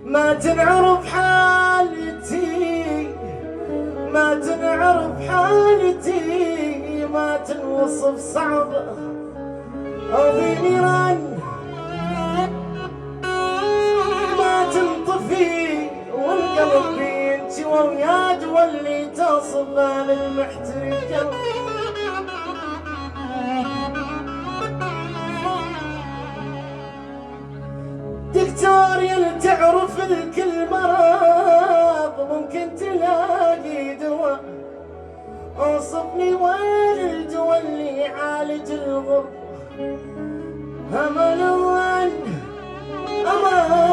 ما تنعرف حالتي، ما تنعرف حالتي، ما تنوصف صعبة أو بنيران ما تنطفي، والقلب بينتي ويا واللي تصبان المحترق. دكتور يل تعرف الكل مرض ممكن تلاقي دواء، اوصفني وين الدواء اللي يعالج الغربة. أمان الله أمان